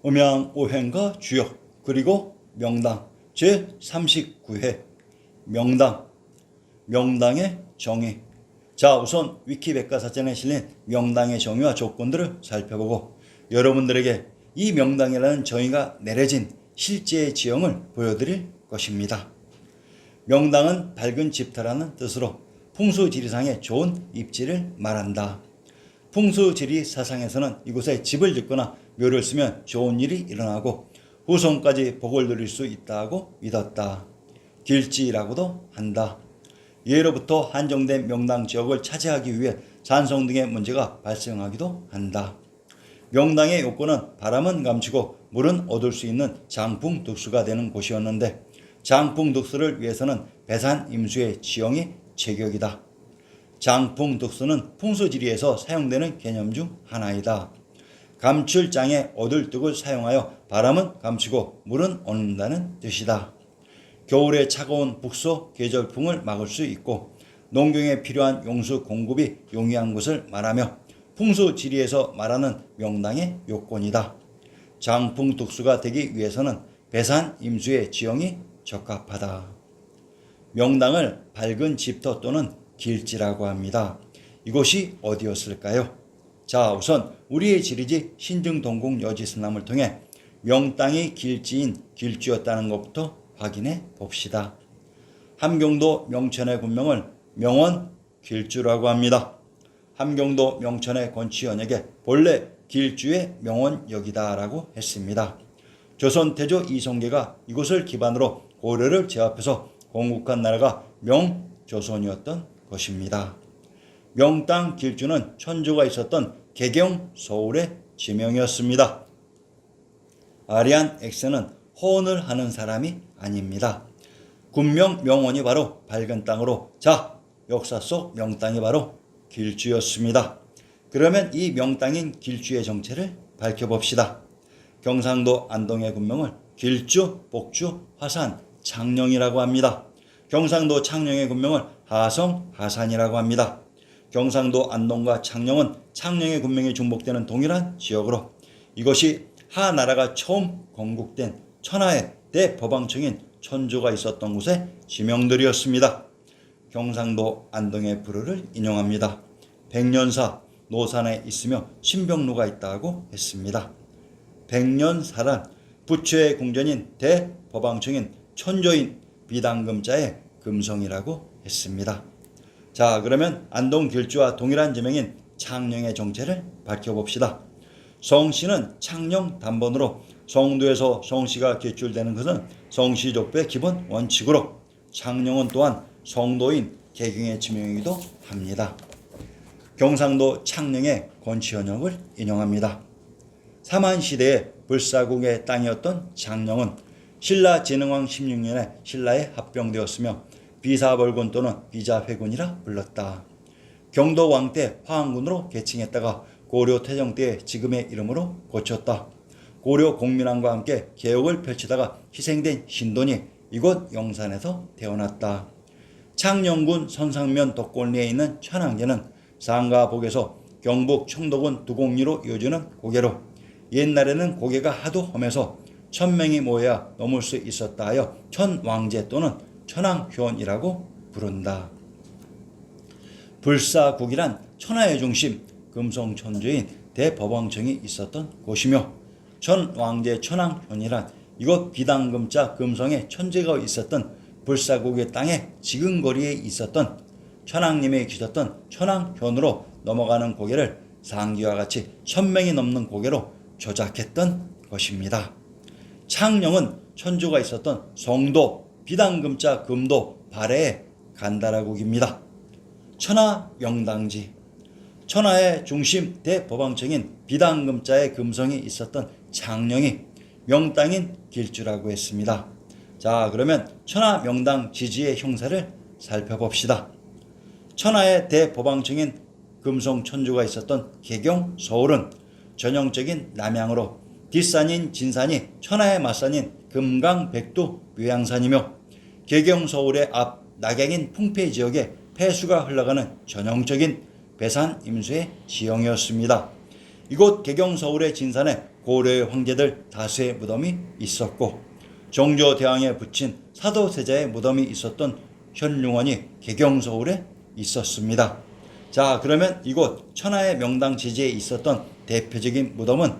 음양오행과 주역 그리고 명당 제39회 명당, 명당의 정의. 자, 우선 위키백과사전에 실린 명당의 정의와 조건들을 살펴보고 여러분들에게 이 명당이라는 정의가 내려진 실제의 지형을 보여드릴 것입니다. 명당은 밝은 집터라는 뜻으로 풍수지리상의 좋은 입지를 말한다. 풍수지리 사상에서는 이곳에 집을 짓거나 묘를 쓰면 좋은 일이 일어나고 후손까지 복을 누릴 수 있다고 믿었다. 길지라고도 한다. 예로부터 한정된 명당 지역을 차지하기 위해 산성 등의 문제가 발생하기도 한다. 명당의 요건은 바람은 감추고 물은 얻을 수 있는 장풍득수가 되는 곳이었는데 장풍득수를 위해서는 배산 임수의 지형이 제격이다. 장풍득수는 풍수지리에서 사용되는 개념 중 하나이다. 감출장에 얻을 득을 사용하여 바람은 감추고 물은 얻는다는 뜻이다. 겨울에 차가운 북서 계절풍을 막을 수 있고 농경에 필요한 용수 공급이 용이한 것을 말하며 풍수지리에서 말하는 명당의 요건이다. 장풍득수가 되기 위해서는 배산 임수의 지형이 적합하다. 명당을 밝은 집터 또는 길지라고 합니다. 이곳이 어디였을까요? 자, 우선 우리의 지리지 신증동궁 여지선남을 통해 명당이 길지인 길주였다는 것부터 확인해 봅시다. 함경도 명천의 군명을 명원 길주라고 합니다. 함경도 명천의 권치연에게 본래 길주의 명원역이다라고 했습니다. 조선 태조 이성계가 이곳을 기반으로 고려를 제압해서 건국한 나라가 명조선이었던 것입니다. 명당 길주는 천조가 있었던 개경 서울의 지명이었습니다. 아리안 X는 호언을 하는 사람이 아닙니다. 군명 명원이 바로 밝은 땅으로 자, 역사 속 명당이 바로 길주였습니다. 그러면 이 명당인 길주의 정체를 밝혀봅시다. 경상도 안동의 군명을 길주, 복주, 화산, 창녕이라고 합니다. 경상도 창녕의 군명을 하성, 하산이라고 합니다. 경상도 안동과 창녕은 창녕의 군명이 중복되는 동일한 지역으로 이것이 하나라가 처음 건국된 천하의 대법왕청인 천조가 있었던 곳의 지명들이었습니다. 경상도 안동의 불후를 인용합니다. 백년사 노산에 있으며 신병루가 있다고 했습니다. 백년사란 부처의 궁전인 대법왕청인 천조인 비당금자의 금성이라고 했습니다. 자, 그러면 안동 길주와 동일한 지명인 창녕의 정체를 밝혀봅시다. 성씨는 창녕 단번으로 성도에서 성씨가 객줄되는 것은 성씨족배의 기본 원칙으로 창녕은 또한 성도인 개경의 지명이기도 합니다. 경상도 창녕의 권치현역을 인용합니다. 삼한시대의 불사국의 땅이었던 창녕은 신라 진흥왕 16년에 신라에 합병되었으며 비사벌군 또는 비자회군이라 불렀다. 경도 왕 때 화항군으로 개칭했다가 고려 태종 때 지금의 이름으로 고쳤다. 고려 공민왕과 함께 개혁을 펼치다가 희생된 신돈이 이곳 영산에서 태어났다. 창녕군 선상면 덕골리에 있는 천왕제는 상가복에서 경북 청도군 두곡리로 이어지는 고개로 옛날에는 고개가 하도 험해서 1000명이 모여야 넘을 수 있었다 하여 천왕제 또는 천왕현이라고 부른다. 불사국이란 천하의 중심 금성천조인 대법왕청이 있었던 곳이며 천왕제 천왕현이란 이곳 비당금자 금성의 천재가 있었던 불사국의 땅의 지근거리에 있었던 천왕님이 계셨던 천왕현으로 넘어가는 고개를 상기와 같이 1000명이 넘는 고개로 조작했던 것입니다. 창녕은 천조가 있었던 성도 비당금자 금도 발해의 간다라국입니다. 천하 명당지 천하의 중심 대법왕청인 비당금자의 금성이 있었던 창녕이 명당인 길주라고 했습니다. 자, 그러면 천하 명당 지지의 형사를 살펴봅시다. 천하의 대법왕청인 금성 천주가 있었던 개경 서울은 전형적인 남향으로 뒷산인 진산이 천하의 맞산인 금강백두 묘양산이며 개경 서울의 앞 낙양인 풍패 지역에 폐수가 흘러가는 전형적인 배산 임수의 지형이었습니다. 이곳 개경 서울의 진산에 고려의 황제들 다수의 무덤이 있었고 정조대왕에 붙인 사도세자의 무덤이 있었던 현룡원이 개경서울에 있었습니다. 자, 그러면 이곳 천하의 명당 지지에 있었던 대표적인 무덤은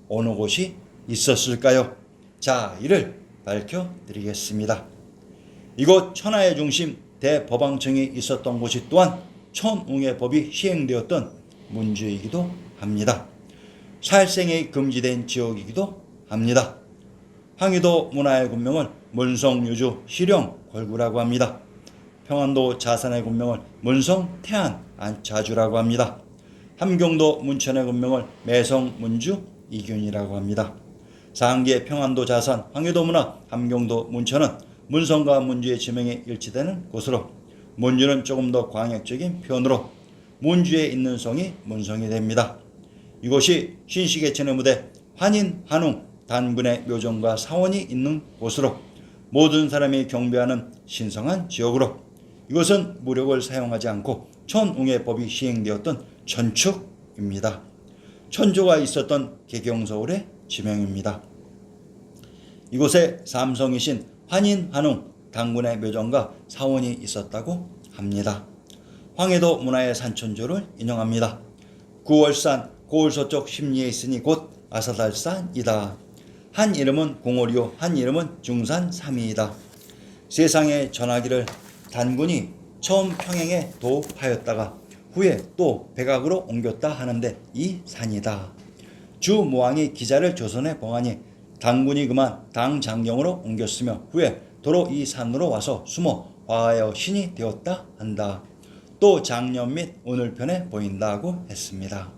어느 곳이 있었을까요? 자, 이를 밝혀드리겠습니다. 이곳 천하의 중심 대법왕청이 있었던 곳이 또한 천웅의 법이 시행되었던 문주이기도 합니다. 살생이 금지된 지역이기도 합니다. 황희도 문화의 군명을 문성유주 실영궐구라고 합니다. 평안도 자산의 군명을 문성 태안 안차주라고 합니다. 함경도 문천의 군명을 매성 문주 이균이라고 합니다. 상계 평안도 자산 황희도 문화 함경도 문천은 문성과 문주의 지명이 일치되는 곳으로 문주는 조금 더 광역적인 표현으로 문주에 있는 성이 문성이 됩니다. 이곳이 신시계천의 무대 환인 환웅 단군의 묘정과 사원이 있는 곳으로 모든 사람이 경배하는 신성한 지역으로 이것은 무력을 사용하지 않고 천웅의 법이 시행되었던 천축입니다. 천조가 있었던 개경서울의 지명입니다. 이곳에 삼성이신 환인 환웅 단군의 묘정과 사원이 있었다고 합니다. 황해도 문화의 산천조를 인용합니다. 9월산 고을서쪽 심리에 있으니 곧 아사달산이다. 한 이름은 공오리요 한 이름은 중산 삼이이다. 세상에 전하기를 단군이 처음 평행에 도하였다가 후에 또 백악으로 옮겼다 하는데 이 산이다. 주모왕이 기자를 조선에 봉하니 단군이 그만 당장경으로 옮겼으며 후에 도로 이 산으로 와서 숨어 화하여 신이 되었다 한다. 또 작년 및 오늘편에 보인다고 했습니다.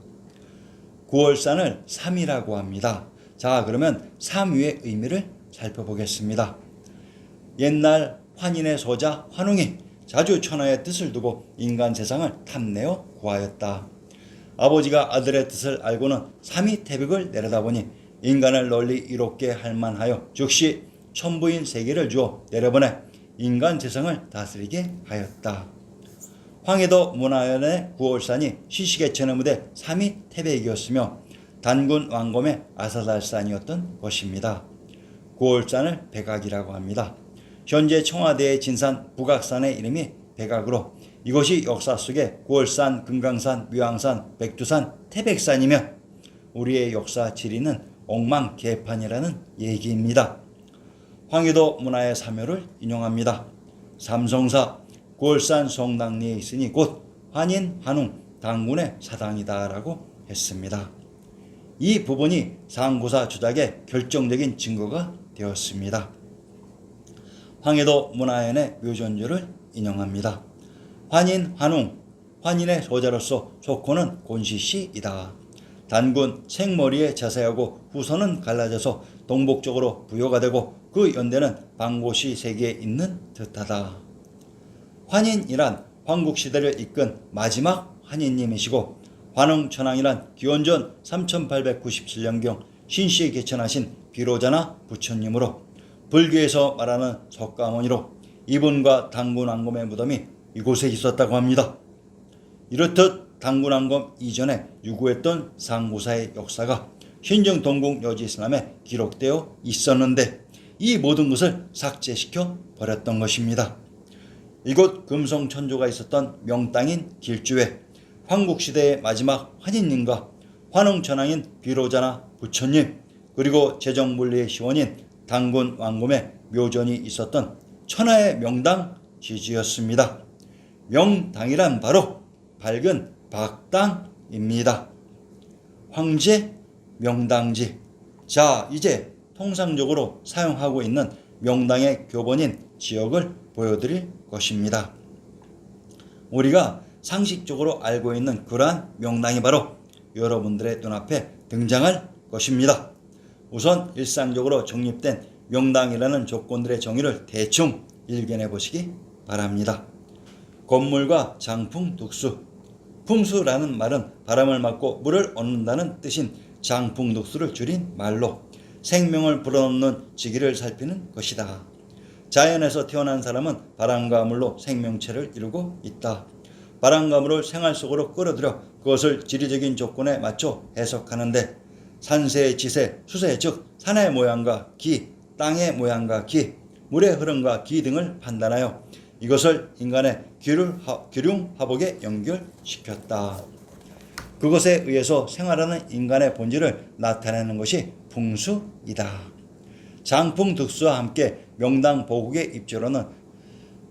9월산을 삼이라고 합니다. 자, 그러면 삼위의 의미를 살펴보겠습니다. 옛날 환인의 소자 환웅이 자주 천하의 뜻을 두고 인간 세상을 탐내어 구하였다. 아버지가 아들의 뜻을 알고는 삼위태백을 내려다보니 인간을 널리 이롭게 할 만하여 즉시 천부인 세계를 주어 내려보내 인간 세상을 다스리게 하였다. 황해도 문화연의 9월산이 시시개천의 무대 삼위태백이었으며 단군 왕검의 아사달산이었던 것입니다. 9월산을 백악이라고 합니다. 현재 청와대의 진산 북악산의 이름이 백악으로 이것이 역사 속에 9월산, 금강산, 묘항산, 백두산, 태백산이며 우리의 역사 지리는 엉망개판이라는 얘기입니다. 황해도 문화의 사묘를 인용합니다. 삼성사 9월산 성당리에 있으니 곧 환인 환웅 단군의 사당이다 라고 했습니다. 이 부분이 상고사 주작의 결정적인 증거가 되었습니다. 황해도 문화연의 묘전주를 인용합니다. 환인 환웅 환인의 소자로서 속호는 곤시시이다. 단군 생머리에 자세하고 후선은 갈라져서 동북쪽으로 부여가 되고 그 연대는 방고시 세계에 있는 듯하다. 환인이란 황국시대를 이끈 마지막 환인님이시고 환웅천왕이란 기원전 3897년경 신시에 개천하신 비로자나 부처님으로 불교에서 말하는 석가모니로 이분과 단군왕검의 무덤이 이곳에 있었다고 합니다. 이렇듯 단군왕검 이전에 유구했던 상고사의 역사가 신정 동국 여지스남에 기록되어 있었는데 이 모든 것을 삭제시켜 버렸던 것입니다. 이곳 금성천조가 있었던 명당인 길주에 황국시대의 마지막 환인님과 환웅천왕인 비로자나 부처님 그리고 제정물리의 시원인 단군 왕검의 묘전이 있었던 천하의 명당 지지였습니다. 명당이란 바로 밝은 박당입니다. 황제 명당지. 자, 이제 통상적으로 사용하고 있는 명당의 교본인 지역을 보여드릴 것입니다. 우리가 상식적으로 알고 있는 그러한 명당이 바로 여러분들의 눈앞에 등장할 것입니다. 우선 일상적으로 정립된 명당이라는 조건들의 정의를 대충 일견해 보시기 바랍니다. 건물과 장풍, 둑수. 풍수라는 말은 바람을 맞고 물을 얻는다는 뜻인 장풍, 둑수를 줄인 말로 생명을 불어넣는 지기를 살피는 것이다. 자연에서 태어난 사람은 바람과 물로 생명체를 이루고 있다. 바람과 물을 생활 속으로 끌어들여 그것을 지리적인 조건에 맞춰 해석하는데 산세, 지세, 수세 즉 산의 모양과 기, 땅의 모양과 기, 물의 흐름과 기 등을 판단하여 이것을 인간의 기륭 화복에 연결시켰다. 그것에 의해서 생활하는 인간의 본질을 나타내는 것이 풍수이다. 장풍득수와 함께 명당 보국의 입지로는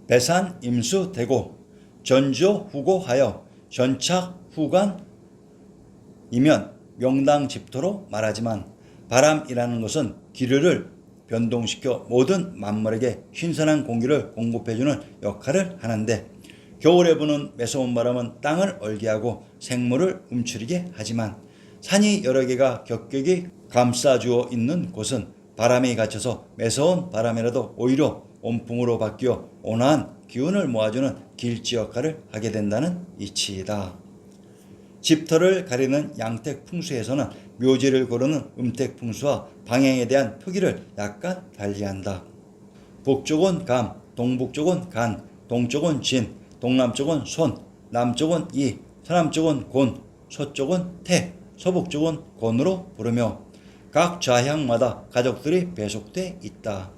배산 임수 대고 전조 후고하여 전착 후간이면 명당 집토로 말하지만 바람이라는 것은 기류를 변동시켜 모든 만물에게 신선한 공기를 공급해주는 역할을 하는데 겨울에 부는 매서운 바람은 땅을 얼게 하고 생물을 움츠리게 하지만 산이 여러 개가 격격이 감싸주어 있는 곳은 바람이 갇혀서 매서운 바람이라도 오히려 온풍으로 바뀌어 온화한 기운을 모아주는 길지 역할을 하게 된다는 이치이다. 집터를 가리는 양택풍수에서는 묘지를 고르는 음택풍수와 방향에 대한 표기를 약간 달리한다. 북쪽은 감, 동북쪽은 간, 동쪽은 진, 동남쪽은 손, 남쪽은 이, 서남쪽은 곤, 서쪽은 태, 서북쪽은 곤으로 부르며 각 좌향마다 가족들이 배속돼 있다.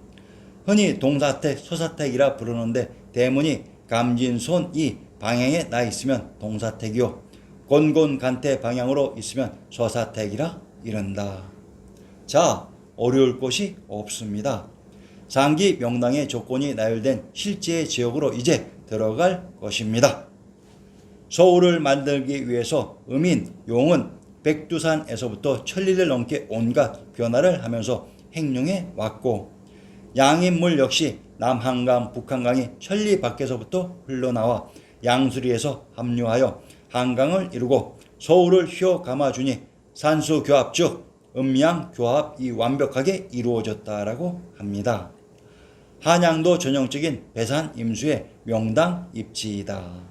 흔히 동사택, 서사택이라 부르는데 대문이 감진손이 방향에 나 있으면 동사택이요 곤곤간태 방향으로 있으면 서사택이라 이른다. 자, 어려울 것이 없습니다. 상기 명당의 조건이 나열된 실제의 지역으로 이제 들어갈 것입니다. 서울을 만들기 위해서 음인, 용은 백두산에서부터 천리를 넘게 온갖 변화를 하면서 행룡해 왔고 양인물 역시 남한강, 북한강이 천리 밖에서부터 흘러나와 양수리에서 합류하여 한강을 이루고 서울을 휘어 감아주니 산수교합 즉 음양교합이 완벽하게 이루어졌다라고 합니다. 한양도 전형적인 배산임수의 명당 입지이다.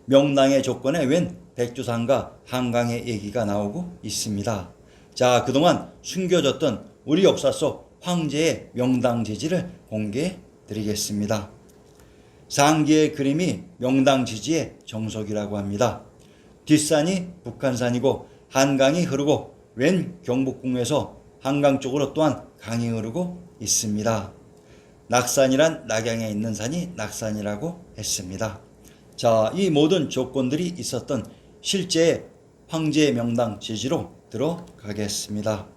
명당의 조건에 웬 백두산과 한강의 얘기가 나오고 있습니다. 자, 그동안 숨겨졌던 우리 역사 속 황제의 명당 지지를 공개해 드리겠습니다. 상기의 그림이 명당 지지의 정석이라고 합니다. 뒷산이 북한산이고 한강이 흐르고 왼 경북궁에서 한강 쪽으로 또한 강이 흐르고 있습니다. 낙산이란 낙양에 있는 산이 낙산이라고 했습니다. 자, 이 모든 조건들이 있었던 실제의 황제의 명당 지지로 들어가겠습니다.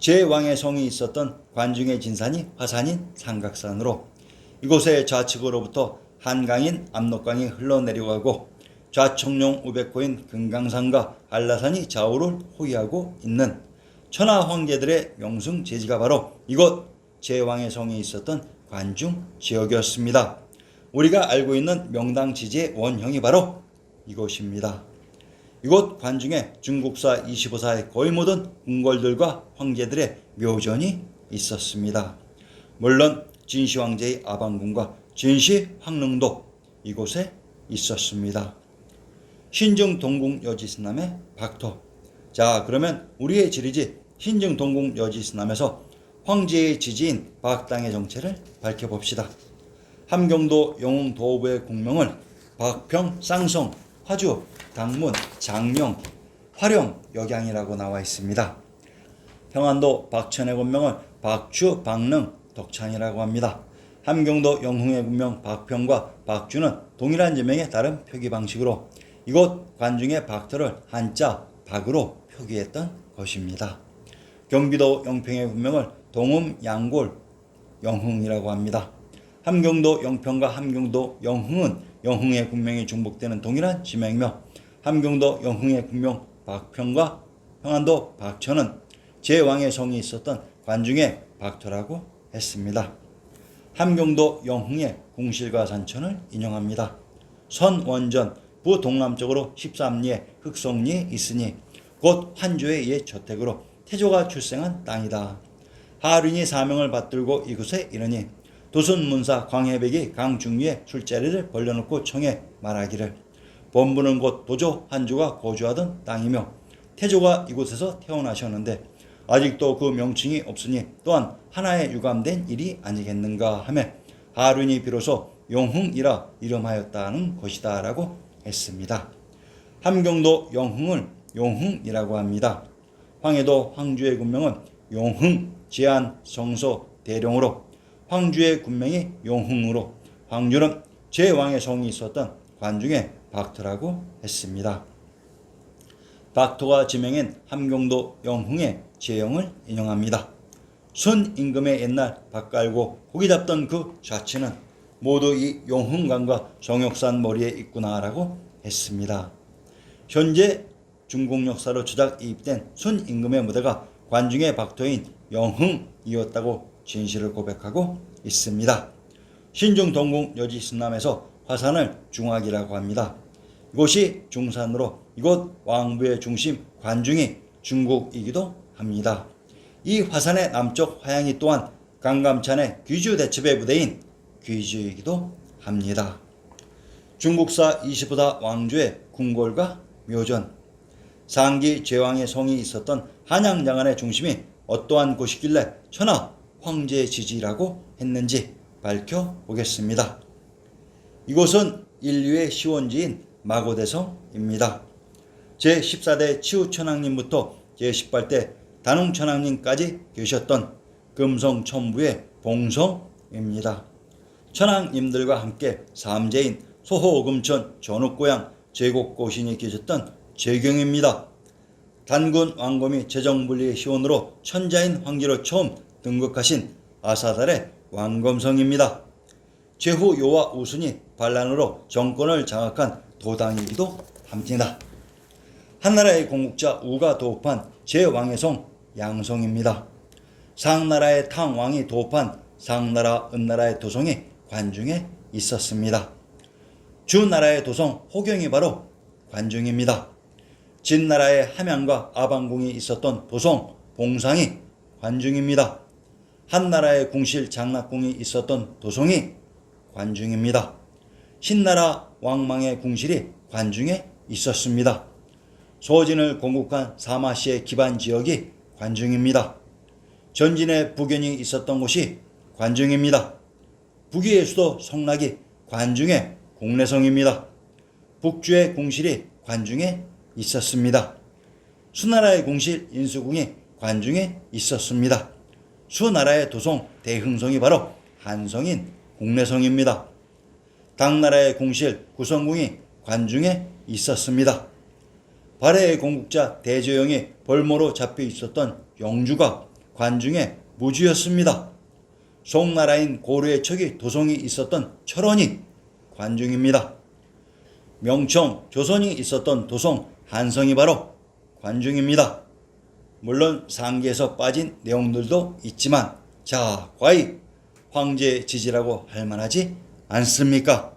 제왕의 성이 있었던 관중의 진산이 화산인 삼각산으로 이곳의 좌측으로부터 한강인 압록강이 흘러내려가고 좌청룡 우백호인 금강산과 한라산이 좌우를 호위하고 있는 천하 황제들의 명승 제지가 바로 이곳 제왕의 성이 있었던 관중 지역이었습니다. 우리가 알고 있는 명당 지지의 원형이 바로 이곳입니다. 이곳 관중에 중국사 25사의 거의 모든 궁궐들과 황제들의 묘전이 있었습니다. 물론 진시황제의 아방궁과 진시황릉도 이곳에 있었습니다. 신증동궁 여지스남의 박토. 자, 그러면 우리의 지리지 신증동궁 여지스남에서 황제의 지지인 박당의 정체를 밝혀봅시다. 함경도 영흥도부의 국명은 박평, 쌍성, 화주, 당문, 장령, 화령, 역양이라고 나와 있습니다. 평안도 박천의 군명은 박주, 박능, 덕창이라고 합니다. 함경도 영흥의 군명 박평과 박주는 동일한 지명의 다른 표기 방식으로 이곳 관중의 박터를 한자 박으로 표기했던 것입니다. 경기도 영평의 군명을 동음, 양골, 영흥이라고 합니다. 함경도 영평과 함경도 영흥은 영흥의 군명이 중복되는 동일한 지명이며 함경도 영흥의 군명 박평과 평안도 박천은 제왕의 성이 있었던 관중의 박터라고 했습니다. 함경도 영흥의 궁실과 산천을 인용합니다. 선원전 부동남쪽으로 13리에 흑성리에 있으니 곧 환조의 옛 저택으로 태조가 출생한 땅이다. 하륜이 사명을 받들고 이곳에 이르니 도순문사 광해백이 강중위에 술자리를 벌려놓고 청해 말하기를 본부는 곧 도조 한조가 거주하던 땅이며 태조가 이곳에서 태어나셨는데 아직도 그 명칭이 없으니 또한 하나의 유감된 일이 아니겠는가 하며 하륜이 비로소 영흥이라 이름하였다는 것이다 라고 했습니다. 함경도 영흥을 용흥이라고 합니다. 황해도 황주의 군명은 용흥, 제안, 성소, 대룡으로 황주의 군명이 용흥으로 황주는 제왕의 성이 있었던 관중의 박토라고 했습니다. 박토가 지명인 함경도 영흥의 제영을 인용합니다. 순임금의 옛날 밥 깔고 고기 잡던 그 좌치는 모두 이 용흥강과 정역산 머리에 있구나라고 했습니다. 현재 중국 역사로 조작 이입된 순임금의 무대가 관중의 박토인 영흥이었다고 진실을 고백하고 있습니다. 신중 동궁 여지 승남에서 화산을 중학이라고 합니다. 이곳이 중산으로 이곳 왕부의 중심 관중이 중국이기도 합니다. 이 화산의 남쪽 화양이 또한 강감찬의 귀주 대첩의 무대인 귀주이기도 합니다. 중국사 25사 왕조의 궁궐과 묘전, 상기 제왕의 성이 있었던 한양장안의 중심이 어떠한 곳이길래 천하 황제의 지지라고 했는지 밝혀보겠습니다. 이곳은 인류의 시원지인 마고대성입니다. 제14대 치우천왕님부터 제18대 단웅천왕님까지 계셨던 금성천부의 봉성입니다. 천왕님들과 함께 삼재인 소호금천 전욱고양 제곡고신이 계셨던 제경입니다. 단군 왕검이 재정분리의 시원으로 천자인 황제로 처음 등극하신 아사달의 왕검성입니다. 제후 요와 우순이 반란으로 정권을 장악한 도당이기도 합니다. 한나라의 공국자 우가 도읍한 제왕의 성 양성입니다. 상나라의 탕왕이 도읍한 상나라 은나라의 도성이 관중에 있었습니다. 주나라의 도성 호경이 바로 관중입니다. 진나라의 함양과 아방궁이 있었던 도성 봉상이 관중입니다. 한나라의 궁실 장락궁이 있었던 도성이 관중입니다. 신나라 왕망의 궁실이 관중에 있었습니다. 소진을 공국한 사마시의 기반 지역이 관중입니다. 전진의 부견이 있었던 곳이 관중입니다. 북위의 수도 성락이 관중의 공내성입니다. 북주의 궁실이 관중에 있었습니다. 수나라의 궁실 인수궁이 관중에 있었습니다. 수나라의 도성 대흥성이 바로 한성인 공내성입니다. 당나라의 궁실 구성궁이 관중에 있었습니다. 발해의 공국자 대조영이 벌모로 잡혀 있었던 영주가 관중의 무주였습니다. 송나라인 고려의 척이 도성이 있었던 철원이 관중입니다. 명청 조선이 있었던 도성 한성이 바로 관중입니다. 물론 상기에서 빠진 내용들도 있지만 자, 과연 황제의 지지라고 할 만하지 않습니까?